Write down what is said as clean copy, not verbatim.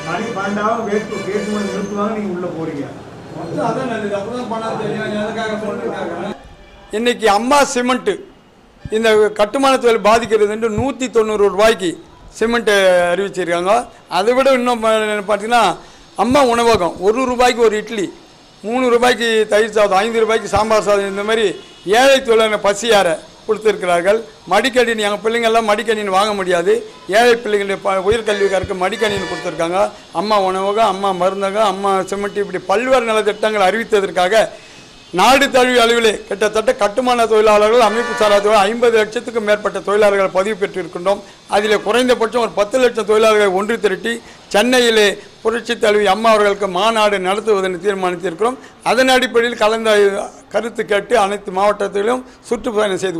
மணி 12 gate நிறுத்துவாங்க, நீங்க உள்ள போறீங்க. இன்னைக்கு அம்மா சிமெண்ட் இந்த கட்டுமான தொழில் பாதிக்கிறது என்று 190 ரூபாய்க்கு சிமெண்ட் அறிவிச்சிருக்காங்க. அதை விட இன்னும் பார்த்தீங்கன்னா அம்மா உணவகம் 1 ரூபாய்க்கு ஒரு இட்லி, 3 ரூபாய்க்கு தயிர் சாதம், 5 ரூபாய்க்கு சாம்பார் சாதம், இந்த மாதிரி ஏழை தொழிலாளர் பசியார கொடுத்துருக்கிறார்கள். மடிக்கணினி எங்கள் பிள்ளைங்கள்லாம் மடிக்கணினி வாங்க முடியாது, ஏழை பிள்ளைங்களுடைய உயர்கல்விக்காருக்கு மடிக்கணினி கொடுத்துருக்காங்க. அம்மா உணவகம், அம்மா மருந்தகம், அம்மா சிமெண்ட், இப்படி பல்வேறு நலத்திட்டங்கள் அறிவித்ததற்காக நாடு தழுவிய அளவிலே கிட்டத்தட்ட கட்டுமான தொழிலாளர்கள், அமைப்பு சாரா தொழிலாளர்கள் 50 லட்சத்துக்கும் மேற்பட்ட தொழிலாளர்கள் பதிவு பெற்றிருக்கின்றோம். அதில் குறைந்தபட்சம் ஒரு 10 லட்சம் தொழிலாளர்களை ஒன்று திரட்டி சென்னையிலே புரட்சி தலைவி அம்மா அவர்களுக்கு மாநாடு நடத்துவதென்று தீர்மானித்திருக்கிறோம். அதன் அடிப்படையில் கலந்த கருத்து கேட்டு அனைத்து மாவட்டத்திலும் சுற்றுப்பயணம் செய்து